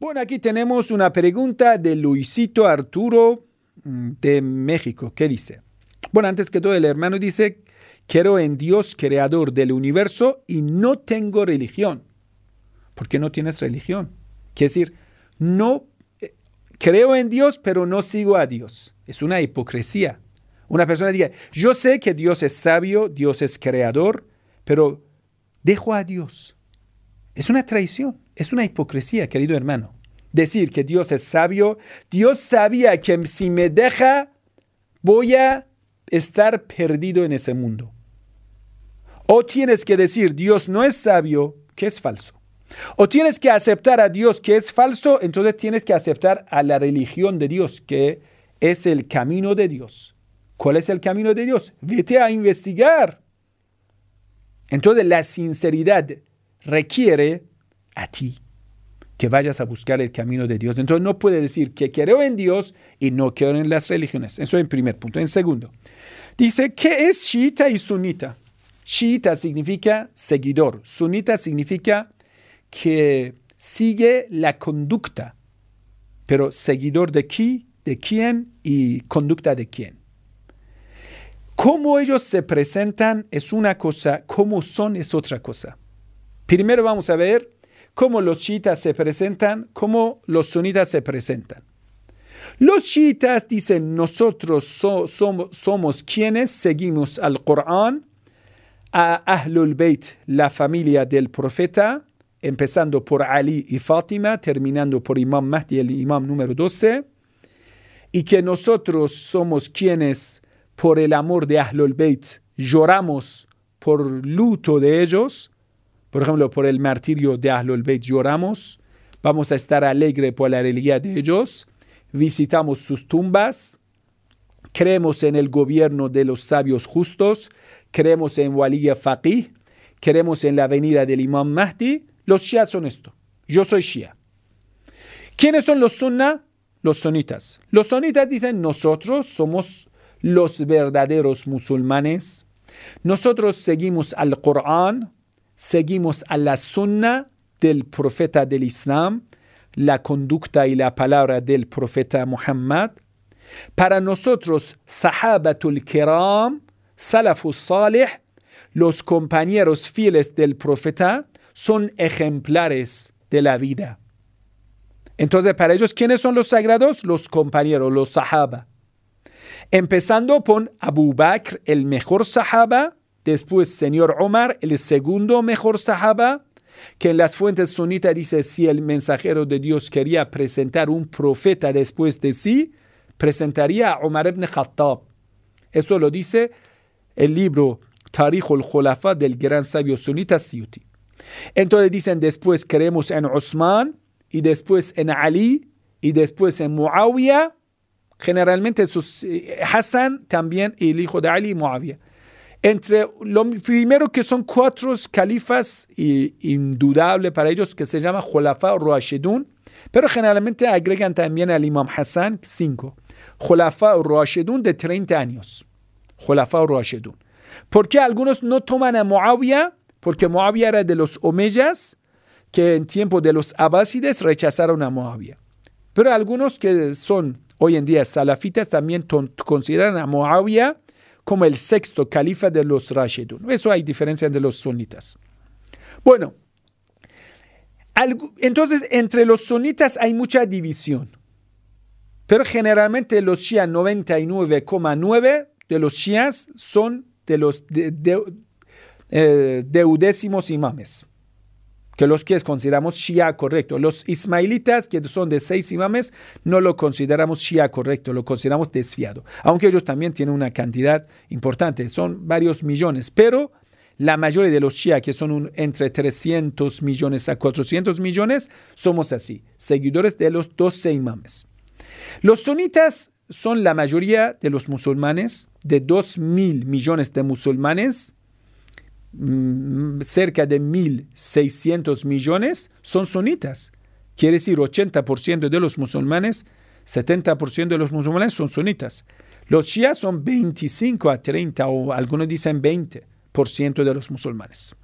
Bueno, aquí tenemos una pregunta de Luisito Arturo de México. ¿Qué dice? Bueno, antes que todo, el hermano dice, quiero en Dios, creador del universo, y no tengo religión. ¿Por qué no tienes religión? Quiere decir, no creo en Dios, pero no sigo a Dios. Es una hipocresía. Una persona diga, yo sé que Dios es sabio, Dios es creador, pero dejo a Dios. Es una traición, es una hipocresía, querido hermano. Decir que Dios es sabio, Dios sabía que si me deja, voy a estar perdido en ese mundo. O tienes que decir, Dios no es sabio, que es falso. O tienes que aceptar a Dios, que es falso, entonces tienes que aceptar a la religión de Dios, que es el camino de Dios. ¿Cuál es el camino de Dios? Vete a investigar. Entonces la sinceridad requiere a ti que vayas a buscar el camino de Dios. Entonces no puede decir que creo en Dios y no creo en las religiones. Eso en primer punto. En segundo, dice, ¿qué es chiita y sunita? Chiita significa seguidor. Sunita significa que sigue la conducta. Pero seguidor de quién y conducta de quién. Cómo ellos se presentan es una cosa, cómo son es otra cosa. Primero vamos a ver cómo los chiitas se presentan, cómo los sunitas se presentan. Los chiitas dicen, nosotros somos quienes seguimos al Corán, a Ahlul Bayt, la familia del profeta, empezando por Ali y Fátima, terminando por Imam Mahdi, el imam número 12, y que nosotros somos quienes, por el amor de Ahlul Bayt, lloramos por luto de ellos. Por ejemplo, por el martirio de Ahlul Bayt lloramos. Vamos a estar alegres por la alegría de ellos. Visitamos sus tumbas. Creemos en el gobierno de los sabios justos. Creemos en Waliya Faqih. Creemos en la venida del Imam Mahdi. Los Shia son esto. Yo soy Shia. ¿Quiénes son los Sunna? Los sunitas. Los sunitas dicen, nosotros somos los verdaderos musulmanes. Nosotros seguimos al Corán, seguimos a la sunna del profeta del Islam, la conducta y la palabra del profeta Muhammad. Para nosotros, sahabatul kiram, salafus salih, los compañeros fieles del profeta, son ejemplares de la vida. Entonces, para ellos, ¿quiénes son los sagrados? Los compañeros, los sahaba. Empezando por Abu Bakr, el mejor sahaba, después señor Omar, el segundo mejor sahaba, que en las fuentes sunitas dice, si el mensajero de Dios quería presentar un profeta después de sí, presentaría a Omar ibn Khattab. Eso lo dice el libro Tarikh al-Khulafa del gran sabio sunita Siyuti. Entonces dicen, después creemos en Usman, y después en Ali, y después en Muawiyah. Generalmente Hassan también, y el hijo de Ali, Muawiyah. Entre lo primero que son 4 califas indudable para ellos, que se llama Khulafa Rashidun, pero generalmente agregan también al Imam Hassan 5. Khulafa Rashidun de 30 años. Khulafa Rashidun. ¿Por qué algunos no toman a Muawiyah? Porque Muawiyah era de los Omeyas, que en tiempo de los Abásides rechazaron a Muawiyah. Pero algunos que son hoy en día salafitas también consideran a Muawiyah como el 6º califa de los Rashidun. Eso hay diferencia entre los sunitas. Bueno, entonces entre los sunitas hay mucha división. Pero generalmente los shias, 99,9% de los shias son de los deudécimos imames, que los que consideramos shia correcto. Los ismailitas, que son de 6 imames, no lo consideramos shia correcto, lo consideramos desviado. Aunque ellos también tienen una cantidad importante, son varios millones, pero la mayoría de los shia, que son entre 300 millones a 400 millones, somos así, seguidores de los 12 imames. Los sunitas son la mayoría de los musulmanes, de 2.000 millones de musulmanes, cerca de 1.600 millones son sunitas. Quiere decir 80% de los musulmanes, 70% de los musulmanes son sunitas. Los shias son 25 a 30 o algunos dicen 20% de los musulmanes.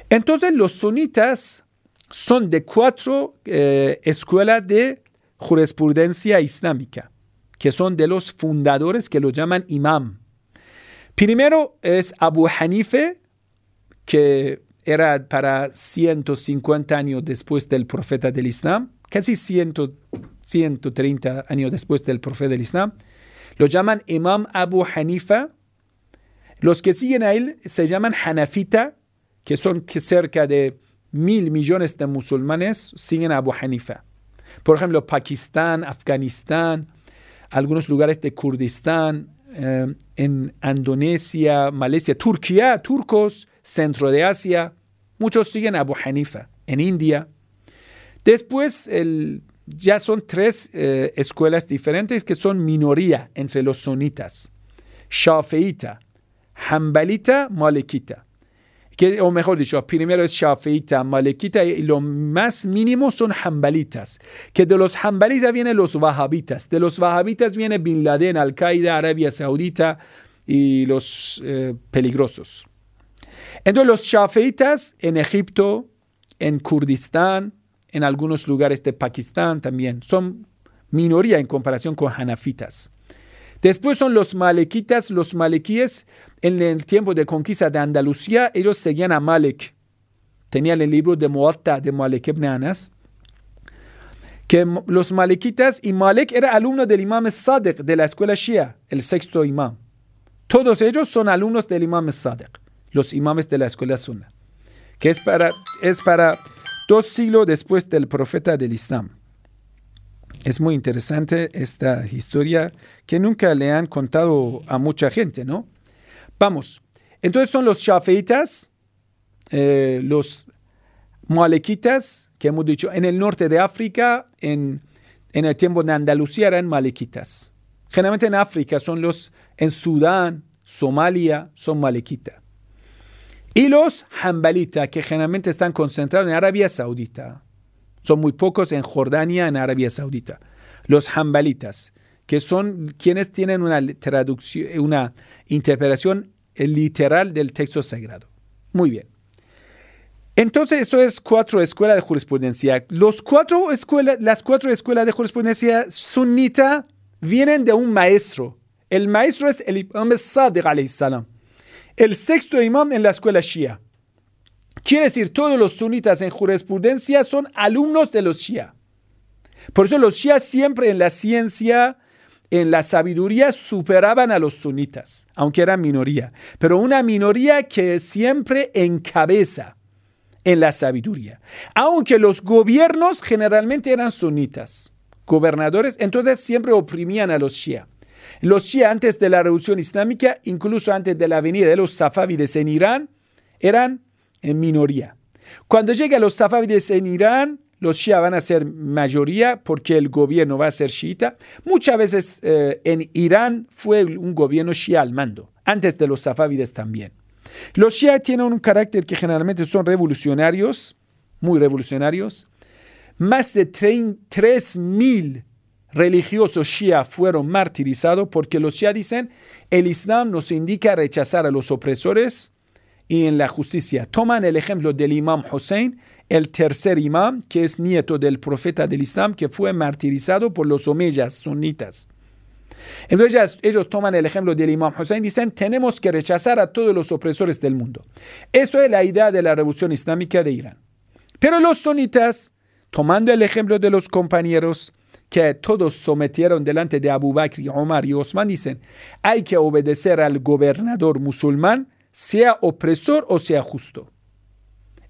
Entonces los sunitas son de 4 escuelas de jurisprudencia islámica, que son de los fundadores que los llaman imam. Primero es Abu Hanife, que era para 150 años después del profeta del Islam, casi 130 años después del profeta del Islam. Lo llaman Imam Abu Hanifa. Los que siguen a él se llaman Hanafita, que son cerca de 1.000 millones de musulmanes siguen a Abu Hanifa. Por ejemplo, Pakistán, Afganistán, algunos lugares de Kurdistán, en Indonesia, Malasia, Turquía, turcos, centro de Asia, muchos siguen a Abu Hanifa. En India. Después, ya son 3 escuelas diferentes que son minoría entre los sunitas: Shafi'ita, Hanbalita, Malikita. O mejor dicho, primero es Shafi'ita, Malikita, y lo más mínimo son Hanbalitas. Que de los Hanbalitas vienen los Wahabitas. De los Wahabitas viene Bin Laden, Al-Qaeda, Arabia Saudita y los peligrosos. Entonces los Shafi'itas en Egipto, en Kurdistán, en algunos lugares de Pakistán también son minoría en comparación con Hanafitas. Después son los malequitas. Los malequíes, en el tiempo de conquista de Andalucía, ellos seguían a Malik. Tenían el libro de Muwatta de Malik ibn Anas. Que los malequitas, y Malik era alumno del imam Sadiq de la escuela Shia, el 6º imam. Todos ellos son alumnos del imam Sadiq, los imames de la escuela Sunna, que es para 2 siglos después del profeta del Islam. Es muy interesante esta historia que nunca le han contado a mucha gente, ¿no? Vamos. Entonces son los Shafi'itas, los Malequitas, que hemos dicho, en el norte de África, en el tiempo de Andalucía eran Malequitas. Generalmente en África en Sudán, Somalia, son Malequitas. Y los Hanbalitas, que generalmente están concentrados en Arabia Saudita. Son muy pocos en Jordania, en Arabia Saudita. Los Hanbalitas, que son quienes tienen una traducción, una interpretación literal del texto sagrado. Muy bien. Entonces, esto es 4 escuelas de jurisprudencia. Las 4 escuelas de jurisprudencia sunita vienen de un maestro. El maestro es el imam Sadiq alayhi salam. El 6º imam en la escuela Shia. Quiere decir, todos los sunitas en jurisprudencia son alumnos de los Shia. Por eso los Shia siempre en la ciencia, en la sabiduría, superaban a los sunitas, aunque eran minoría. Pero una minoría que siempre encabeza en la sabiduría. Aunque los gobiernos generalmente eran sunitas, gobernadores, entonces siempre oprimían a los Shia. Los Shia antes de la Revolución Islámica, incluso antes de la venida de los Safávides en Irán, eran en minoría. Cuando lleguen los Safávides en Irán, los Shia van a ser mayoría porque el gobierno va a ser chiita. Muchas veces en Irán fue un gobierno Shia al mando, antes de los Safávides también. Los Shia tienen un carácter que generalmente son revolucionarios, muy revolucionarios. Más de 3.000 religiosos Shia fueron martirizados porque los Shia dicen, el Islam nos indica rechazar a los opresores y en la justicia. Toman el ejemplo del imam Hussein, el 3er imam, que es nieto del profeta del Islam, que fue martirizado por los omeyas sunitas. Entonces ellos toman el ejemplo del imam Hussein y dicen, tenemos que rechazar a todos los opresores del mundo. Eso es la idea de la revolución islámica de Irán. Pero los sunitas, tomando el ejemplo de los compañeros que todos sometieron delante de Abu Bakr, Omar y Osman, dicen, hay que obedecer al gobernador musulmán, sea opresor o sea justo.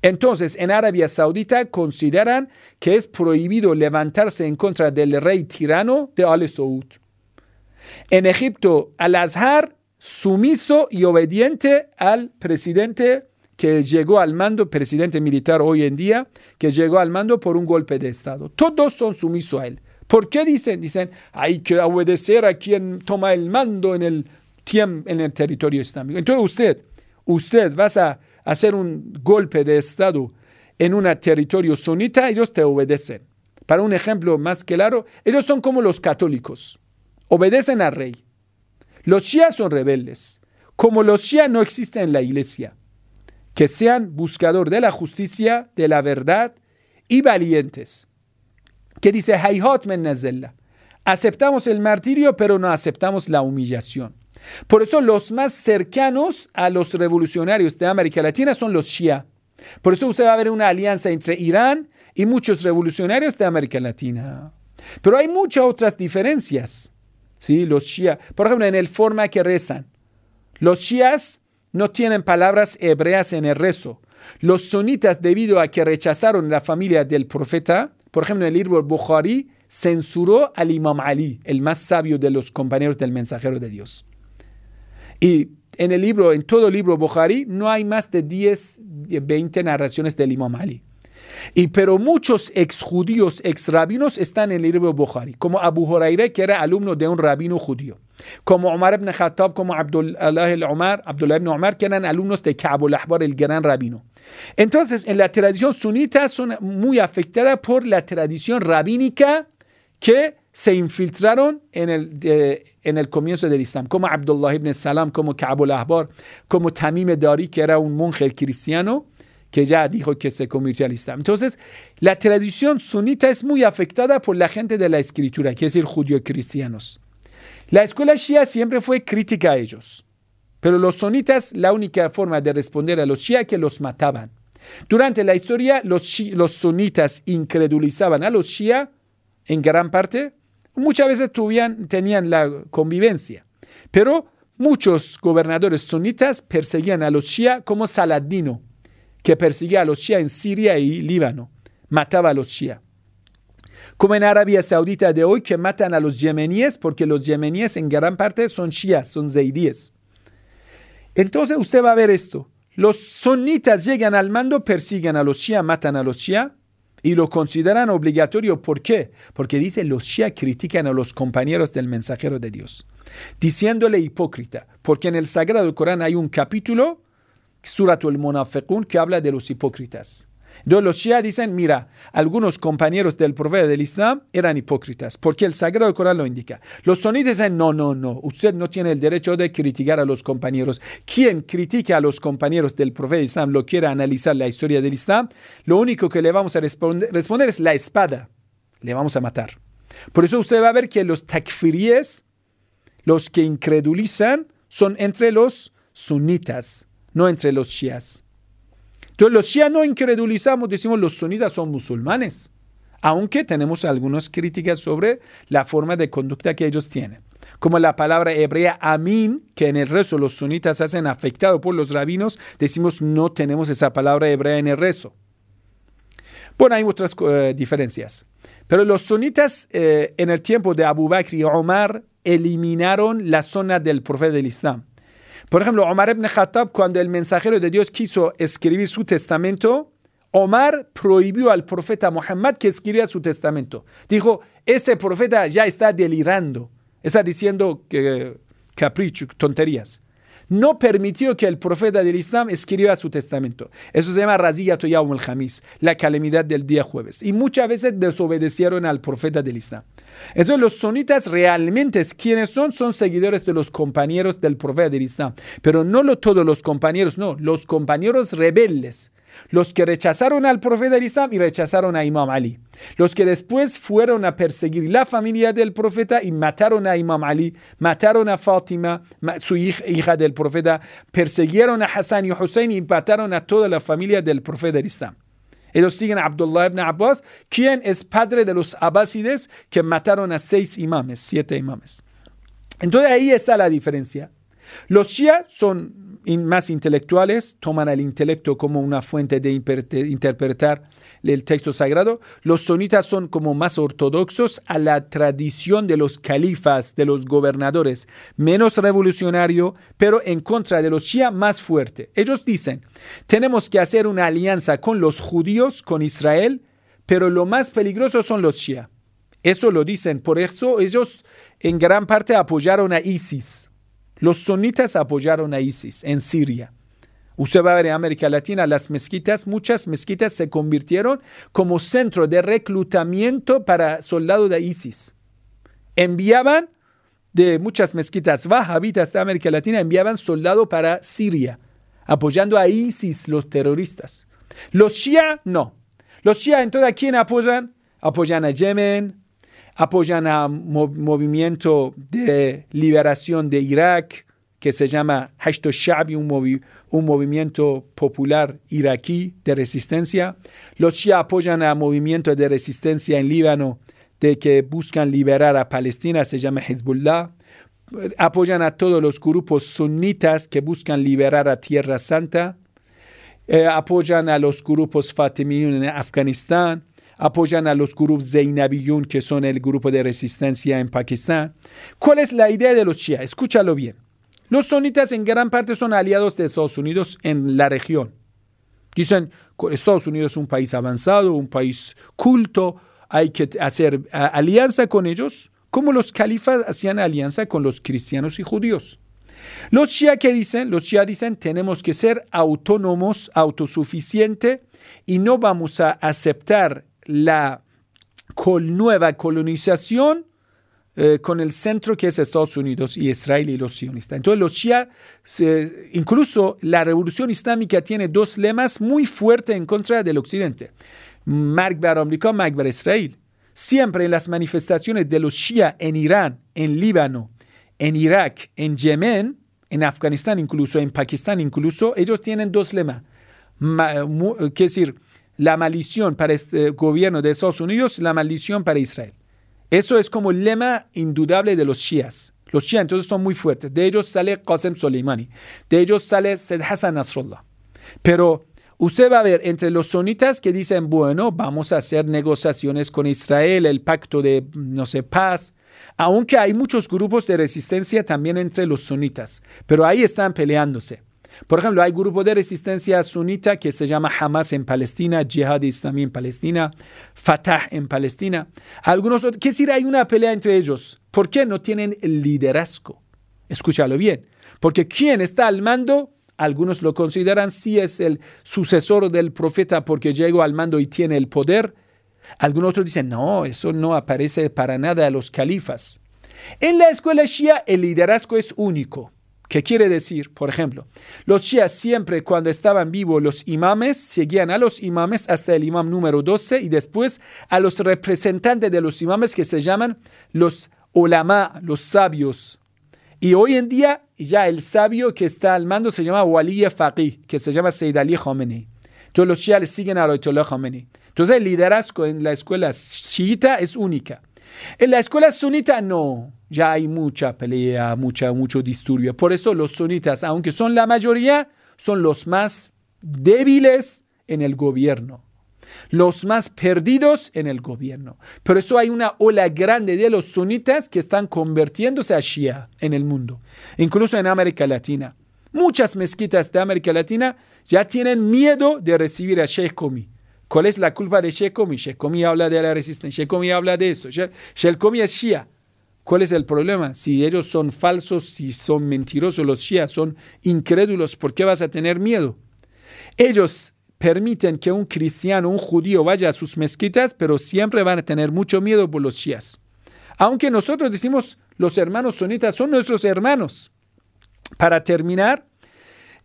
Entonces, en Arabia Saudita consideran que es prohibido levantarse en contra del rey tirano de Al Saud. En Egipto, Al-Azhar, sumiso y obediente al presidente que llegó al mando, presidente militar hoy en día, que llegó al mando por un golpe de Estado. Todos son sumisos a él. ¿Por qué dicen? Dicen, hay que obedecer a quien toma el mando en el territorio islámico. Entonces usted vas a hacer un golpe de Estado en un territorio sunita, ellos te obedecen. Para un ejemplo más claro, ellos son como los católicos. Obedecen al rey. Los Shia son rebeldes. Como los Shia no existen en la iglesia, que sean buscador de la justicia, de la verdad y valientes. Que dice, Hayhot men nazella. Aceptamos el martirio, pero no aceptamos la humillación. Por eso los más cercanos a los revolucionarios de América Latina son los Shia. Por eso usted va a ver una alianza entre Irán y muchos revolucionarios de América Latina. Pero hay muchas otras diferencias. ¿Sí? Los Shia, por ejemplo, en la forma que rezan. Los Shias no tienen palabras hebreas en el rezo. Los sunitas, debido a que rechazaron la familia del profeta, por ejemplo, en el libro Bukhari, censuró al Imam Ali, el más sabio de los compañeros del mensajero de Dios. Y en todo el libro Bukhari, no hay más de 10, 20 narraciones del Imam Ali. Pero muchos exjudíos, exrabinos están en el libro Bukhari, como Abu Huraira, que era alumno de un rabino judío, como Omar ibn Khattab, como Abdullah ibn Umar, que eran alumnos de Ka'b al-Ahbar, el gran rabino. Entonces, en la tradición sunita son muy afectadas por la tradición rabínica que se infiltraron en el comienzo del Islam, como Abdullah ibn Salam, como Ka'b al-Ahbar, como Tamim Dari, que era un monje cristiano, que ya dijo que se convirtió al Islam. Entonces, la tradición sunita es muy afectada por la gente de la escritura, que es decir, judío-cristianos. La escuela shia siempre fue crítica a ellos, pero los sunitas, la única forma de responder a los shia es que los mataban. Durante la historia, los sunitas incredulizaban a los shia en gran parte. Muchas veces tenían la convivencia, pero muchos gobernadores sunitas perseguían a los shia, como Saladino, que perseguía a los shia en Siria y Líbano, mataba a los shia. Como en Arabia Saudita de hoy, que matan a los yemeníes, porque los yemeníes en gran parte son shias, son zaidíes. Entonces usted va a ver esto. Los sunitas llegan al mando, persiguen a los shia, matan a los shia y lo consideran obligatorio. ¿Por qué? Porque dice, los shia critican a los compañeros del mensajero de Dios, diciéndole hipócrita, porque en el Sagrado Corán hay un capítulo, Suratul Munafiqun, que habla de los hipócritas. Entonces los Shia dicen, mira, algunos compañeros del profeta del Islam eran hipócritas, porque el Sagrado Corán lo indica. Los sunitas dicen, no, usted no tiene el derecho de criticar a los compañeros. Quien critica a los compañeros del profeta del Islam, lo quiera analizar la historia del Islam, lo único que le vamos a responder es la espada. Le vamos a matar. Por eso usted va a ver que los takfiríes, los que incredulizan, son entre los sunitas, no entre los shias. Entonces los shias no incredulizamos, decimos los sunitas son musulmanes, aunque tenemos algunas críticas sobre la forma de conducta que ellos tienen. Como la palabra hebrea amin, que en el rezo los sunitas hacen afectado por los rabinos, decimos no tenemos esa palabra hebrea en el rezo. Bueno, hay otras diferencias. Pero los sunitas en el tiempo de Abu Bakr y Omar eliminaron la zona del profeta del Islam. Por ejemplo, Omar ibn Khattab, cuando el mensajero de Dios quiso escribir su testamento, Omar prohibió al profeta Muhammad que escribiera su testamento. Dijo, ese profeta ya está delirando, está diciendo capricho, tonterías. No permitió que el profeta del Islam escriba su testamento. Eso se llama Raziyatu Yawm al-Khamis, la calamidad del día jueves. Y muchas veces desobedecieron al profeta del Islam. Entonces los sunitas realmente, ¿quiénes son? Son seguidores de los compañeros del profeta del Islam. Pero no todos los compañeros, no. Los compañeros rebeldes. Los que rechazaron al profeta del Islam y rechazaron a Imam Ali. Los que después fueron a perseguir la familia del profeta y mataron a Imam Ali, mataron a Fátima, su hija del profeta, persiguieron a Hassan y Hussein y mataron a toda la familia del profeta del Islam. Ellos siguen a Abdullah ibn Abbas, quien es padre de los abásides que mataron a 7 imames. Entonces ahí está la diferencia. Los Shia son más intelectuales, toman el intelecto como una fuente de interpretar el texto sagrado. Los sunitas son como más ortodoxos a la tradición de los califas, de los gobernadores, menos revolucionario, pero en contra de los Shia más fuerte. Ellos dicen, tenemos que hacer una alianza con los judíos, con Israel, pero lo más peligroso son los Shia. Eso lo dicen, por eso ellos en gran parte apoyaron a ISIS. Los sunitas apoyaron a ISIS en Siria. Usted va a ver en América Latina las mezquitas, muchas mezquitas se convirtieron como centro de reclutamiento para soldados de ISIS. Enviaban de muchas mezquitas wahabitas de América Latina, enviaban soldados para Siria, apoyando a ISIS, los terroristas. Los Shia, no. Los Shia entonces, ¿a quién apoyan? Apoyan a Yemen, apoyan a movimiento de liberación de Irak, que se llama Hashd al-Sha'bi, un movimiento popular iraquí de resistencia. Los Shia apoyan a movimiento de resistencia en Líbano, de que buscan liberar a Palestina, se llama Hezbollah. Apoyan a todos los grupos sunitas que buscan liberar a Tierra Santa. Apoyan a los grupos Fatimiyun en Afganistán. Apoyan a los grupos Zainabiyun, que son el grupo de resistencia en Pakistán. ¿Cuál es la idea de los Shia? Escúchalo bien. Los sunitas en gran parte son aliados de Estados Unidos en la región. Dicen, Estados Unidos es un país avanzado, un país culto, hay que hacer alianza con ellos, como los califas hacían alianza con los cristianos y judíos. Los Shia, ¿qué dicen? Los Shia dicen, tenemos que ser autónomos, autosuficientes, y no vamos a aceptar la nueva colonización con el centro que es Estados Unidos y Israel y los sionistas. Entonces los Shia, incluso la revolución islámica tiene dos lemas muy fuertes en contra del occidente. Mark bar América, Mark bar Israel. Siempre en las manifestaciones de los Shia en Irán, en Líbano, en Irak, en Yemen, en Afganistán incluso, en Pakistán incluso, ellos tienen dos lemas. Que decir, la maldición para este gobierno de Estados Unidos, la maldición para Israel. Eso es como el lema indudable de los Shias. Los Shia entonces son muy fuertes. De ellos sale Qasem Soleimani. De ellos sale Said Hassan Nasrallah. Pero usted va a ver entre los sunitas que dicen, bueno, vamos a hacer negociaciones con Israel, el pacto de, paz. Aunque hay muchos grupos de resistencia también entre los sunitas. Pero ahí están peleándose. Por ejemplo, hay grupo de resistencia sunita que se llama Hamas en Palestina, Jihad Islamí en Palestina, Fatah en Palestina. Algunos otros, ¿qué decir? Hay una pelea entre ellos. ¿Por qué no tienen el liderazgo? Escúchalo bien. Porque ¿quién está al mando? Algunos lo consideran si es el sucesor del profeta porque llegó al mando y tiene el poder. Algunos otros dicen, no, eso no aparece para nada a los califas. En la escuela shia el liderazgo es único. ¿Qué quiere decir? Por ejemplo, los Shia siempre cuando estaban vivos los imames, seguían a los imames hasta el imam número 12 y después a los representantes de los imames que se llaman los ulama, los sabios. Y hoy en día ya el sabio que está al mando se llama Wali Faqih, que se llama Sayyid Ali Khamenei. Entonces los Shia les siguen a Ayatollah Khamenei. Entonces el liderazgo en la escuela chiita es única. En la escuela sunita no, ya hay mucha pelea, mucho disturbio. Por eso los sunitas, aunque son la mayoría, son los más débiles en el gobierno, los más perdidos en el gobierno. Por eso hay una ola grande de los sunitas que están convirtiéndose a Shia en el mundo, incluso en América Latina. Muchas mezquitas de América Latina ya tienen miedo de recibir a Sheikh Komi. ¿Cuál es la culpa de Sheikh Komi? Sheikh Komi habla de la resistencia, Sheikh Komi habla de esto. Sheikh Komi es Shia. ¿Cuál es el problema? Si ellos son falsos, si son mentirosos, los Shia son incrédulos, ¿por qué vas a tener miedo? Ellos permiten que un cristiano, un judío vaya a sus mezquitas, pero siempre van a tener mucho miedo por los Shias. Aunque nosotros decimos los hermanos sunitas son nuestros hermanos. Para terminar,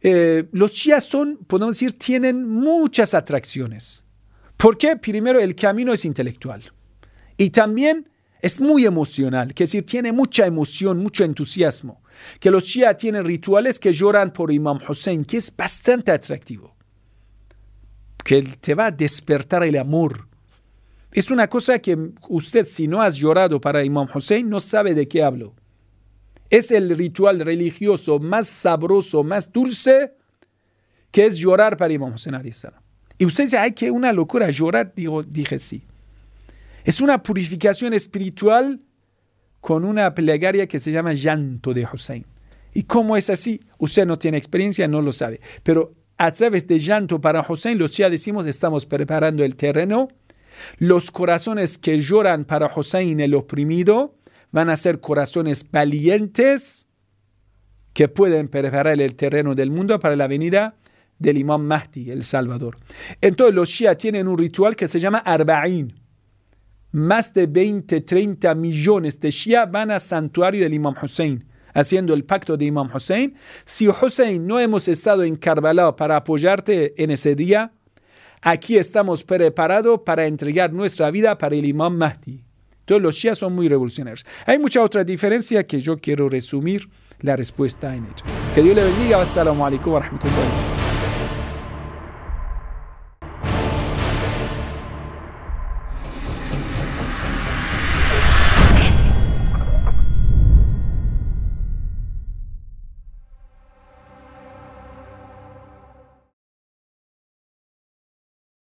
los Shias son, podemos decir, tienen muchas atracciones. ¿Por qué? Primero, el camino es intelectual. Y también es muy emocional, que es decir, tiene mucha emoción, mucho entusiasmo. Que los Shia tienen rituales que lloran por Imam Hussein, que es bastante atractivo. Que te va a despertar el amor. Es una cosa que usted, si no has llorado para Imam Hussein, no sabe de qué hablo. Es el ritual religioso más sabroso, más dulce, que es llorar para Imam Hussein alayhi salam. Y usted dice, ay, qué una locura llorar. Dije sí. Es una purificación espiritual con una plegaria que se llama llanto de Hussein. ¿Y cómo es así? Usted no tiene experiencia, no lo sabe. Pero a través de llanto para Hussein, los Shia decimos, estamos preparando el terreno. Los corazones que lloran para Hussein, el oprimido, van a ser corazones valientes que pueden preparar el terreno del mundo para la venida del Imam Mahdi, el Salvador. Entonces los Shia tienen un ritual que se llama Arba'in. Más de 20-30 millones de Shia van al santuario del Imam Hussein, haciendo el pacto de Imam Hussein. Si Hussein no hemos estado en Karbala para apoyarte en ese día, aquí estamos preparados para entregar nuestra vida para el Imam Mahdi. Todos los shias son muy revolucionarios. Hay mucha otra diferencia que yo quiero resumir la respuesta en ello. Que Dios le bendiga. Assalamu alaikum wa rahmatullahi.